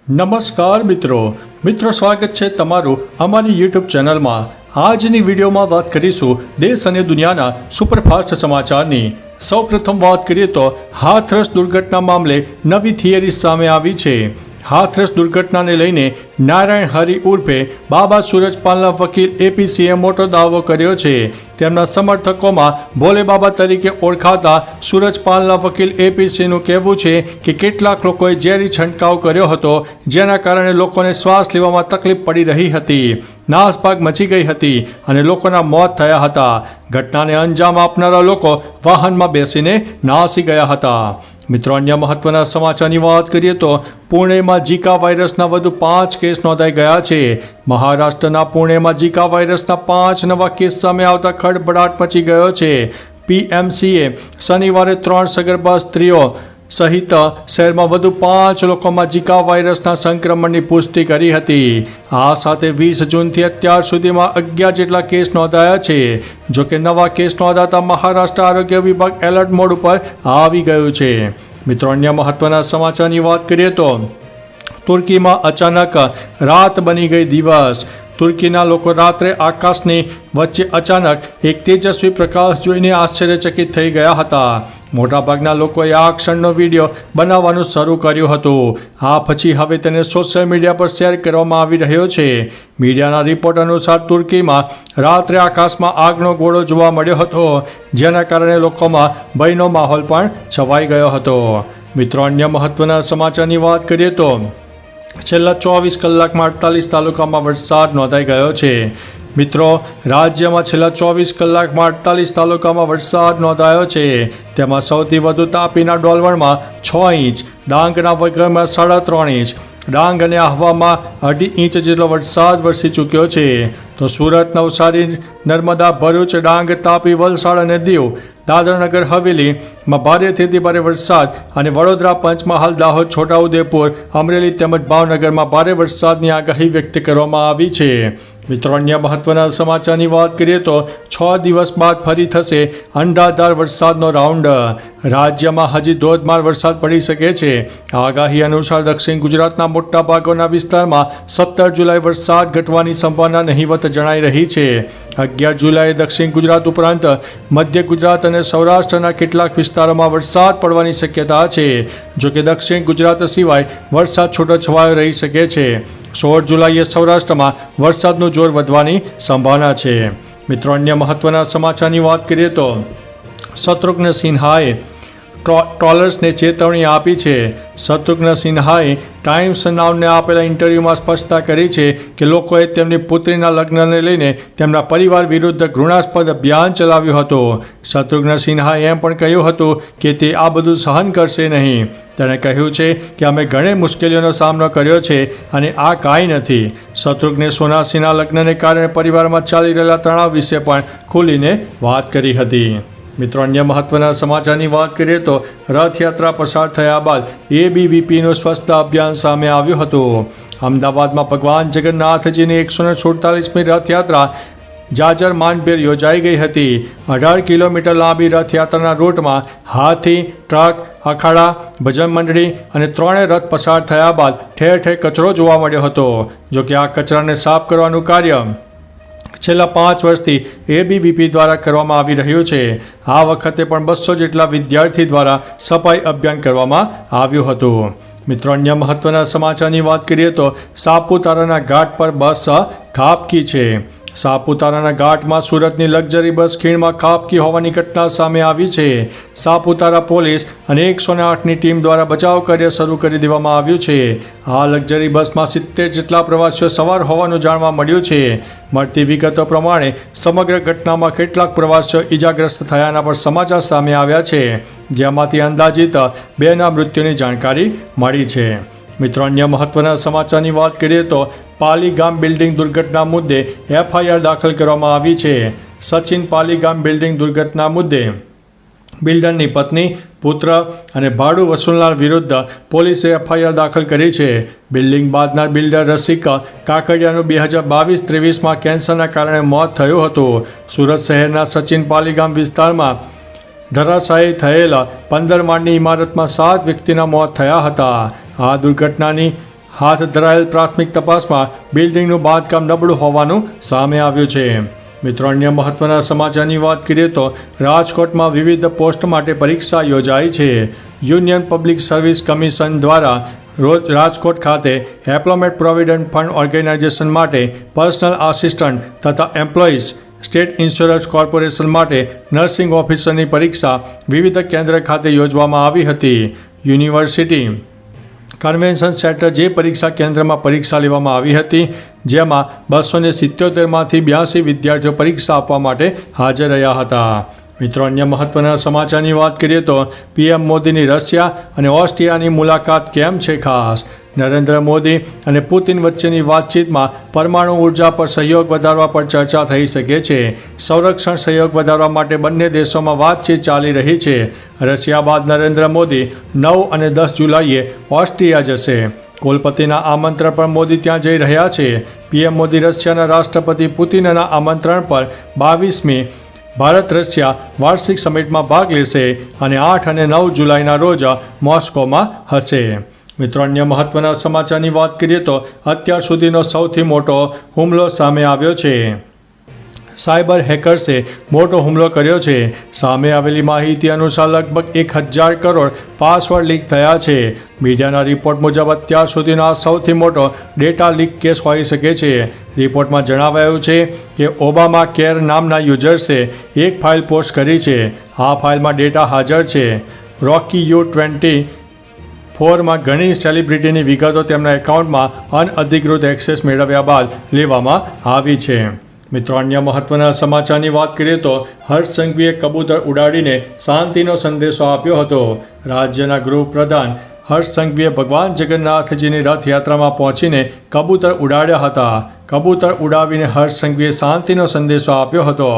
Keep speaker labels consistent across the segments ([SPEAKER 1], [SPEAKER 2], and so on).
[SPEAKER 1] નમસ્કાર મિત્રો સ્વાગત છે તમારું અમારી યુટ્યુબ ચેનલમાં। આજની વિડીયોમાં વાત કરીશું દેશ અને દુનિયાના સુપરફાસ્ટ સમાચારની। સૌપ્રથમ વાત કરીએ તો હાથરસ દુર્ઘટના મામલે નવી થિયરી સામે આવી છે। હાથરસ દુર્ઘટનાને લઈને નારાયણ હરિ ઉર્ફે બાબા સુરજપાલના વકીલ એપીસીએ મોટો દાવો કર્યો છે। તેમના સમર્થકોમાં ભોલે બાબા તરીકે ઓળખાતા સુરજપાલના વકીલ એપીસીનું કહેવું છે કે કેટલાક લોકોએ ઝેરી છંટકાવ કર્યો હતો, જેના કારણે લોકોને શ્વાસ લેવામાં તકલીફ પડી રહી હતી, નાસભાગ મચી ગઈ હતી અને લોકોના મોત થયા હતા। ઘટનાને અંજામ આપનારા લોકો વાહનમાં બેસીને નાસી ગયા હતા। મિત્રો, અન્ય મહત્વના સમાચારની વાત કરીએ તો પુણેમાં ઝિકા વાયરસના વધુ 5 કેસ નોંધાઈ ગયા છે। મહારાષ્ટ્રના પુણેમાં ઝિકા વાયરસના 5 નવા કેસ સામે આવતા ખળભળાટ મચી ગયો છે। પીએમસીએ શનિવારે 3 સગર્ભા સ્ત્રીઓ સહિત શહેરમાં વધુ 5 લોકોમાં ઝિકા વાયરસના સંક્રમણની પુષ્ટિ કરી હતી। આ સાથે 20 જૂનથી અત્યાર સુધીમાં 11 જેટલા કેસ નોંધાયા છે। જોકે નવા કેસ નોંધાતા મહારાષ્ટ્ર આરોગ્ય વિભાગ એલર્ટ મોડ ઉપર આવી ગયું છે। મિત્રો, અન્ય મહત્વના સમાચારની વાત કરીએ તો તુર્કીમાં અચાનક રાત બની ગઈ દિવસ। તુર્કીના લોકો રાત્રે આકાશની વચ્ચે અચાનક એક તેજસ્વી પ્રકાશ જોઈને આશ્ચર્યચકિત થઈ ગયા હતા। મોટાભાગના લોકોએ આ ક્ષણનો વિડીયો બનાવવાનું શરૂ કર્યું હતું। આ પછી હવે તેને સોશિયલ મીડિયા પર શેર કરવામાં આવી રહ્યો છે। મીડિયાના રિપોર્ટ અનુસાર તુર્કીમાં રાત્રે આકાશમાં આગનો ગોળો જોવા મળ્યો હતો, જેના કારણે લોકોમાં ભયનો માહોલ પણ છવાઈ ગયો હતો। મિત્રો, અન્ય મહત્વના સમાચારની વાત કરીએ તો છેલ્લા 24 કલાકમાં 48 તાલુકામાં વરસાદ નોંધાઈ ગયો છે। મિત્રો, રાજ્યમાં છેલ્લા 24 કલાકમાં 48 તાલુકામાં વરસાદ નોંધાયો છે। તેમાં સૌથી વધુ તાપીના ડોલવણમાં 6 ઇંચ, ડાંગના વગરમાં 3.5 ઇંચ, ડાંગ અને આહવામાં 2.5 ઇંચ જેટલો વરસાદ વરસી ચૂક્યો છે। તો સુરત, નવસારી, નર્મદા, ભરૂચ, ડાંગ, તાપી, વલસાડ અને દીવ, દાદરાનગર હવેલીમાં ભારેથી ભારે વરસાદ અને વડોદરા, પંચમહાલ, દાહોદ, છોટાઉદેપુર, અમરેલી તેમજ ભાવનગરમાં ભારે વરસાદની આગાહી વ્યક્ત કરવામાં આવી છે। મિત્રો, અન્ય મહત્વના સમાચારની વાત કરીએ તો 6 દિવસ બાદ ફરી થશે અંડાધાર વરસાદનો રાઉન્ડ। રાજ્યમાં હજી ધોધમાર વરસાદ પડી શકે છે। આગાહી અનુસાર દક્ષિણ ગુજરાતના મોટા ભાગોના વિસ્તારમાં 17 જુલાઈ વરસાદ ઘટવાની સંભાવના નહીવત જણાઈ રહી છે। 11 જુલાઈએ દક્ષિણ ગુજરાત ઉપરાંત મધ્ય ગુજરાત અને સૌરાષ્ટ્રના કેટલાક વિસ્તારોમાં વરસાદ પડવાની શક્યતા છે। જોકે દક્ષિણ ગુજરાત સિવાય વરસાદ છૂટોછવાયો રહી શકે છે। 16 જુલાઈએ સૌરાષ્ટ્રમાં વરસાદનું જોર વધવાની સંભાવના છે। મિત્રો, અન્ય મહત્વના સમાચારની વાત કરીએ તો શત્રુઘ્ન સિન્હાએ ટ્રોલર્સને ચેતવણી આપી છે। શત્રુઘ્ન સિન્હાએ ટાઈમ્સ નાવને આપેલા ઇન્ટરવ્યૂમાં સ્પષ્ટતા કરી છે કે લોકોએ તેમની પુત્રીના લગ્નને લઈને તેમના પરિવાર વિરુદ્ધ ઘૃણાસ્પદ અભિયાન ચલાવ્યું હતું। શત્રુઘ્ન સિન્હાએ એમ પણ કહ્યું હતું કે તે આ બધું સહન કરશે નહીં। તેણે કહ્યું છે કે અમે ઘણી મુશ્કેલીઓનો સામનો કર્યો છે અને આ કાંઈ નથી। શત્રુઘ્ને સોનાક્ષીના લગ્નને કારણે પરિવારમાં ચાલી રહેલા તણાવ વિશે પણ ખુલીને વાત કરી હતી। મિત્રો, અન્ય મહત્વના સમાચારની વાત કરીએ તો રથયાત્રા પસાર થયા બાદ એબીવીપીનું સ્વચ્છતા અભિયાન સામે આવ્યું હતું। અમદાવાદમાં ભગવાન જગન્નાથજીની 147મી રથયાત્રા જાજર માનભેર યોજાઈ ગઈ હતી। 18 કિલોમીટર લાંબી રથયાત્રાના રૂટમાં હાથી, ટ્રક, અખાડા, ભજન મંડળી અને 3 રથ પસાર થયા બાદ ઠેર ઠેર કચરો જોવા મળ્યો હતો। જોકે આ કચરાને સાફ કરવાનું કાર્ય છેલ્લા 5 વર્ષથી એબીવીપી દ્વારા કરવામાં આવી રહ્યું છે। આ વખતે પણ 200 જેટલા વિદ્યાર્થી દ્વારા સફાઈ અભિયાન કરવામાં આવ્યું હતું। મિત્રો, અન્ય મહત્વના સમાચારની વાત કરીએ તો સાપુતારાના ઘાટ પર બસ ખાબકી છે। સાપુતારાના ઘાટમાં સુરતની લક્ઝરી બસ ખીણમાં ખાબકી હોવાની ઘટના સામે આવી છે। સાપુતારા પોલીસ અને 108ની ટીમ દ્વારા બચાવ કાર્ય શરૂ કરી દેવામાં આવ્યું છે। આ લક્ઝરી બસમાં 70 જેટલા પ્રવાસીઓ સવાર હોવાનું જાણવા મળ્યું છે। મળતી વિગતો પ્રમાણે સમગ્ર ઘટનામાં કેટલાક પ્રવાસીઓ ઈજાગ્રસ્ત થયાના પણ સમાચાર સામે આવ્યા છે, જેમાંથી અંદાજિત 2ના મૃત્યુની જાણકારી મળી છે। મિત્રો, અન્ય મહત્વના સમાચારની વાત કરીએ તો પાલીગામ બિલ્ડિંગ દુર્ઘટના મુદ્દે એફઆઈઆર દાખલ કરવામાં આવી છે। સચિન પાલીગામ બિલ્ડિંગ દુર્ઘટના મુદ્દે બિલ્ડરની પત્ની, પુત્ર અને ભાડું વસૂલનાર વિરુદ્ધ પોલીસે એફઆઈઆર દાખલ કરી છે। બિલ્ડિંગ બાંધનાર બિલ્ડર રસિક કાકડિયાનું 2022-23માં કેન્સરના કારણે મોત થયું હતું। સુરત શહેરના સચિન પાલીગામ વિસ્તારમાં ધરાશાયી થયેલા 15 માળની ઇમારતમાં 7 વ્યક્તિના મોત થયા હતા। આ દુર્ઘટનાની હાથ ધરાયેલ પ્રાથમિક તપાસમાં બિલ્ડિંગનું બાંધકામ નબળું હોવાનું સામે આવ્યું છે. મિત્રો, અન્ય મહત્વના સમાચારની વાત કરીએ તો રાજકોટમાં વિવિધ પોસ્ટ માટે પરીક્ષા યોજાઈ છે. યુનિયન પબ્લિક સર્વિસ કમિશન દ્વારા રાજકોટ ખાતે એમ્પ્લોયમેન્ટ પ્રોવિડન્ટ ફંડ ઓર્ગેનાઇઝેશન માટે પર્સનલ આસિસ્ટન્ટ તથા એમ્પ્લોઈઝ સ્ટેટ ઇન્સ્યોરન્સ કોર્પોરેશન માટે નર્સિંગ ઓફિસરની પરીક્ષા વિવિધ કેન્દ્ર ખાતે યોજવામાં આવી હતી. યુનિવર્સિટી કન્વેન્શન સેન્ટર જે પરીક્ષા કેન્દ્રમાં પરીક્ષા લેવામાં આવી હતી, જેમાં 277માંથી 82 વિદ્યાર્થીઓ પરીક્ષા આપવા માટે હાજર રહ્યા હતા. મિત્રો, અન્ય મહત્વના સમાચારની વાત કરીએ તો પીએમ મોદીની રશિયા અને ઓસ્ટ્રિયાની મુલાકાત કેમ છે ખાસ? નરેન્દ્ર મોદી અને પુતિન વચ્ચેની વાતચીતમાં પરમાણુ ઉર્જા પર સહયોગ વધારવા પર ચર્ચા થઈ શકે છે. સંરક્ષણ સહયોગ વધારવા માટે બંને દેશોમાં વાતચીત ચાલી રહી છે. રશિયા બાદ નરેન્દ્ર મોદી 9 અને 10 જુલાઈએ ઓસ્ટ્રિયા જશે. કુલપતિના આમંત્રણ પર મોદી ત્યાં જઈ રહ્યા છે. પીએમ મોદી રશિયાના રાષ્ટ્રપતિ પુતિનના આમંત્રણ પર 22મી ભારત રશિયા વાર્ષિક સમિટમાં ભાગ લેશે અને 8 અને 9 જુલાઈના રોજ મોસ્કોમાં હશે. મિત્રો, અન્ય મહત્વના સમાચારની વાત કરીએ તો અત્યાર સુધીનો સૌથી મોટો હુમલો સામે આવ્યો છે. સાયબર હેકર્સે મોટો હુમલો કર્યો છે. સામે આવેલી માહિતી અનુસાર લગભગ 1000 કરોડ પાસવર્ડ લીક થયા છે. મીડિયાના રિપોર્ટ મુજબ અત્યાર સુધીનો આ સૌથી મોટો ડેટા લીક કેસ હોઈ શકે છે. રિપોર્ટમાં જણાવાયું છે કે ઓબામા કેર નામના યુઝર્સે એક ફાઇલ પોસ્ટ કરી છે. આ ફાઇલમાં ડેટા હાજર છે. રોકી U24માં ઘણી સેલિબ્રિટીની વિગતો તેમના એકાઉન્ટમાં અનઅધિકૃત એક્સેસ મેળવ્યા બાદ લેવામાં આવી છે. મિત્રો, અન્ય મહત્વના સમાચારની વાત કરીએ તો હર્ષ સંઘવીએ કબૂતર ઉડાડીને શાંતિનો સંદેશો આપ્યો હતો. રાજ્યના ગૃહપ્રધાન હર્ષ સંઘવીએ ભગવાન જગન્નાથજીની રથયાત્રામાં પહોંચીને કબૂતર ઉડાડ્યા હતા. કબૂતર ઉડાવીને હર્ષ સંઘવીએ શાંતિનો સંદેશો આપ્યો હતો.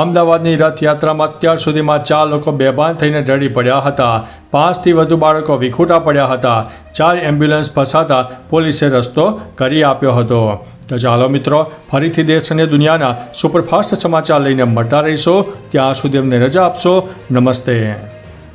[SPEAKER 1] અમદાવાદની રથયાત્રામાં અત્યાર સુધીમાં 4 લોકો બેભાન થઈને ઢળી પડ્યા હતા. 5થી વધુ બાળકો વિખૂટા પડ્યા હતા. 4 એમ્બ્યુલન્સ ફસાતા પોલીસે રસ્તો કરી આપ્યો હતો. તો ચાલો મિત્રો, ફરીથી દેશ અને દુનિયાના સુપરફાસ્ટ સમાચાર લઈને મળતા રહીશો. ત્યાં સુધી અમને રજા આપશો. નમસ્તે.